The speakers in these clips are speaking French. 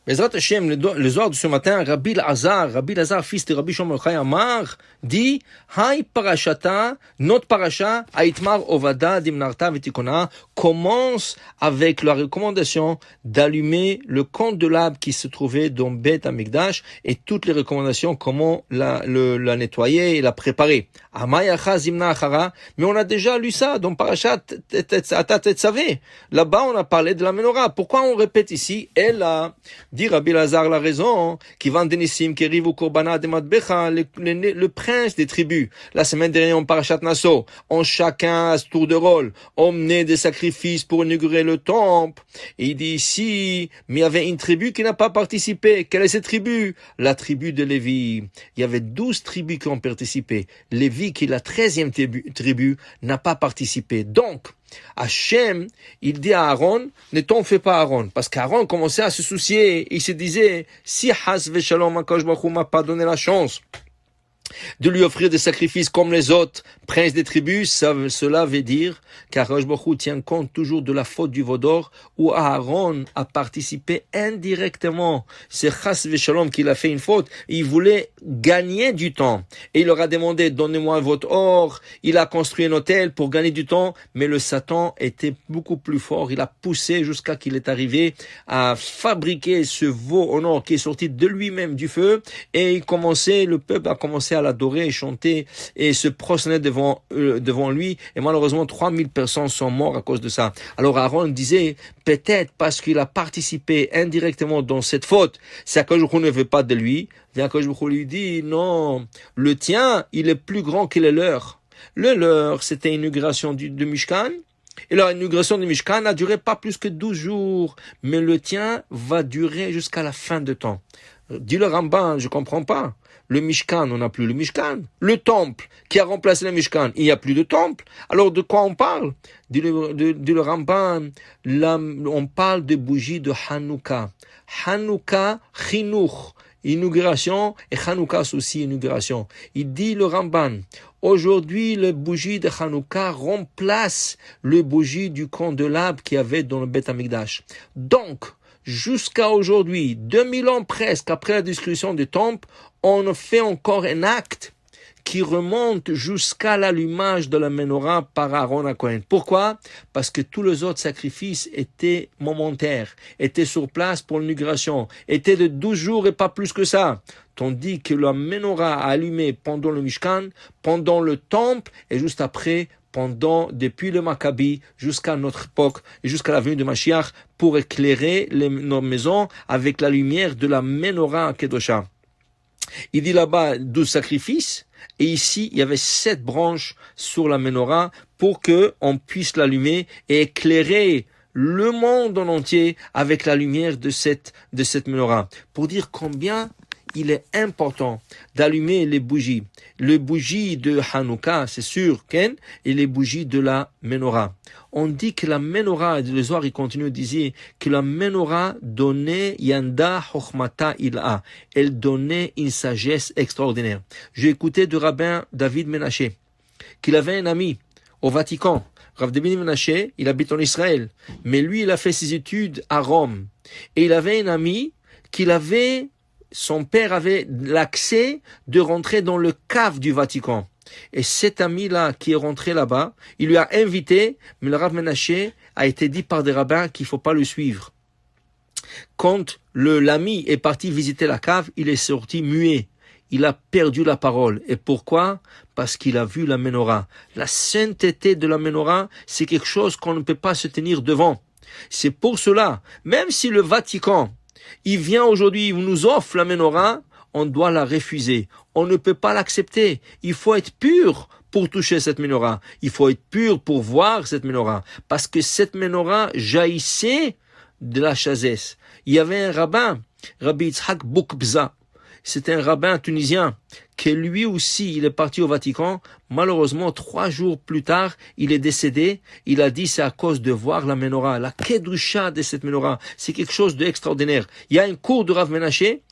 Bezrat Hashem, le soir de ce matin, Rabbi Lazar, fils de Rabbi Shlomo Yochai Amar, dit, Hai parashata, notre parasha, Aitmar Ovada Dimnarta Vetikona, commence avec la recommandation d'allumer le candelabre qui se trouvait dans Beth Amikdash et toutes les recommandations, comment la nettoyer et la préparer. Amayacha Zimna Achara, mais on a déjà lu ça dans parasha Tetzaveh. Là-bas, on a parlé de la menorah. Pourquoi on répète ici? Elle a dit Rabbi Lazar la raison, qui vend Denissim, qui arrive au Korbana de Matbecha, le prince des tribus. La semaine dernière, on parachat Nassau, on chacun à ce tour de rôle, on menait des sacrifices pour inaugurer le temple. Et il dit ici, mais il y avait une tribu qui n'a pas participé. Quelle est cette tribu? La tribu de Lévi. Il y avait 12 tribus qui ont participé. Lévi, qui est la 13e tribu, n'a pas participé. Donc, Hachem, il dit à Aaron, ne t'en fais pas Aaron, parce qu'Aaron commençait à se soucier, il se disait, si Has Veshalom Akadosh Baruch Hu m'a pas donné la chance de lui offrir des sacrifices comme les autres princes des tribus, cela veut dire qu'Akadosh Baruch Hu tient compte toujours de la faute du Vaudor, où Aaron a participé indirectement. C'est Chas Veshalom qu'il a fait une faute, il voulait gagner du temps, et il leur a demandé, donnez-moi votre or. Il a construit un hôtel pour gagner du temps, mais le Satan était beaucoup plus fort, il a poussé jusqu'à qu'il est arrivé à fabriquer ce veau en or qui est sorti de lui-même du feu, et le peuple a commencé à l'adorer et chanter et se prosterner devant lui, et malheureusement 3000 personnes sont mortes à cause de ça. Alors Aaron disait, peut-être parce qu'il a participé indirectement dans cette faute, c'est qu'Akadosh Baruch Hu ne veut pas de lui. Et Akadosh Baruch Hu lui dit, non, le tien, il est plus grand que le leur. Le leur, c'était l'inauguration du Mishkan. Et l'inauguration du Mishkan n'a duré pas plus que 12 jours, mais le tien va durer jusqu'à la fin de temps. Dit le Ramban, je comprends pas. Le Mishkan, on n'a plus le Mishkan. Le temple qui a remplacé le Mishkan, il n'y a plus de temple. Alors de quoi on parle? Dit le Ramban, là, on parle de bougies de Hanouka. Hanouka, Chinuch, inauguration, et Hanouka c'est aussi inauguration. Il dit le Ramban, aujourd'hui les bougies de Hanouka remplacent les bougies du candelabre qu'il y avait dans le Beth Amikdash. Donc, jusqu'à aujourd'hui, 2000 ans presque après la destruction du temple, on fait encore un acte qui remonte jusqu'à l'allumage de la menorah par Aaron à Cohen. Pourquoi? Parce que tous les autres sacrifices étaient momentaires, étaient sur place pour l'inauguration, étaient de 12 jours et pas plus que ça. Tandis que la menorah a allumé pendant le Mishkan, pendant le temple et juste après, depuis le Maccabi jusqu'à notre époque et jusqu'à la venue de Mashiach pour éclairer nos maisons avec la lumière de la menorah Kedosha. Il dit là-bas 12 sacrifices et ici il y avait 7 branches sur la menorah pour que on puisse l'allumer et éclairer le monde en entier avec la lumière de cette menorah. Pour dire combien il est important d'allumer les bougies de Hanouka, c'est sûr, Ken, et les bougies de la menorah. On dit que la menorah, le Zohar il continue de dire que la menorah donnait Yanda Chochmata Il'a, elle donnait une sagesse extraordinaire. J'ai écouté de rabbin David Menaché, qu'il avait un ami au Vatican. Rav David Menaché, il habite en Israël, mais lui il a fait ses études à Rome, et il avait un ami son père avait l'accès de rentrer dans le cave du Vatican. Et cet ami-là qui est rentré là-bas, il lui a invité, mais le Rav Menaché a été dit par des rabbins qu'il ne faut pas le suivre. Quand l'ami est parti visiter la cave, il est sorti muet. Il a perdu la parole. Et pourquoi? Parce qu'il a vu la menorah. La sainteté de la menorah, c'est quelque chose qu'on ne peut pas se tenir devant. C'est pour cela, même si le Vatican il vient aujourd'hui, il nous offre la menorah, on doit la refuser. On ne peut pas l'accepter. Il faut être pur pour toucher cette menorah. Il faut être pur pour voir cette menorah. Parce que cette menorah jaillissait de la chazesse. Il y avait un rabbin, Rabbi Yitzhak Boukbza. C'était un rabbin tunisien que lui aussi, il est parti au Vatican. Malheureusement, 3 jours plus tard, il est décédé. Il a dit c'est à cause de voir la menorah, la kedusha de cette menorah. C'est quelque chose d'extraordinaire. Il y a un cours de Rav Menaché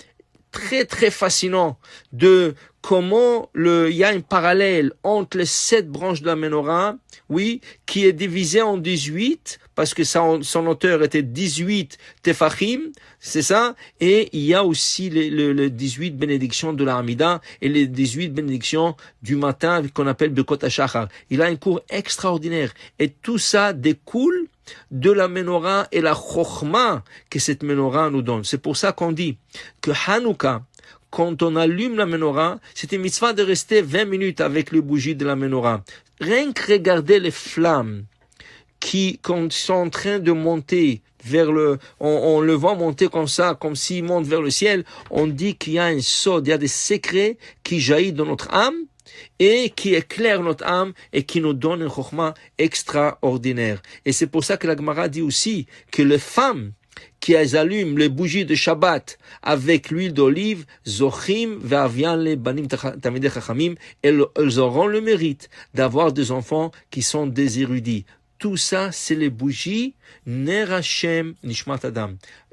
très très fascinant de comment il y a un parallèle entre les 7 branches de la menorah, oui, qui est divisé en 18, parce que son auteur était 18 tefachim, c'est ça, et il y a aussi les 18 bénédictions de la Hamida et les 18 bénédictions du matin qu'on appelle Bekot HaShachar. Il a un cours extraordinaire, et tout ça découle de la menorah et la chokhma que cette menorah nous donne. C'est pour ça qu'on dit que Hanouka, quand on allume la menorah, c'est une mitzvah de rester 20 minutes avec les bougies de la menorah. Rien que regarder les flammes quand sont en train de monter vers on le voit monter comme ça, comme s'il monte vers le ciel, on dit qu'il y a un sod, il y a des secrets qui jaillissent dans notre âme et qui éclairent notre âme et qui nous donnent un chokhma extraordinaire. Et c'est pour ça que la Gemara dit aussi que les femmes qui allument les bougies de Shabbat avec l'huile d'olive, Zochim ve'avian le banim tamidei chachamim, elles auront le mérite d'avoir des enfants qui sont des érudits. Tout ça, c'est les bougies Ner Hashem Nishmat Adam.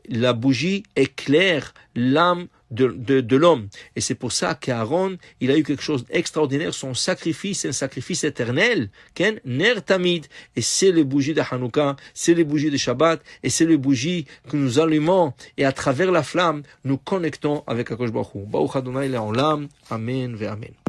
La bougie éclaire l'âme de l'homme. Et c'est pour ça qu'Aaron, il a eu quelque chose d'extraordinaire. Son sacrifice, c'est un sacrifice éternel. Ken Ner Tamid. Et c'est les bougies de Hanouka, c'est les bougies de Shabbat, et c'est les bougies que nous allumons. Et à travers la flamme, nous connectons avec Akadosh Baruch Hu. Baruch Adonai Le'olam. Amen ve Amen.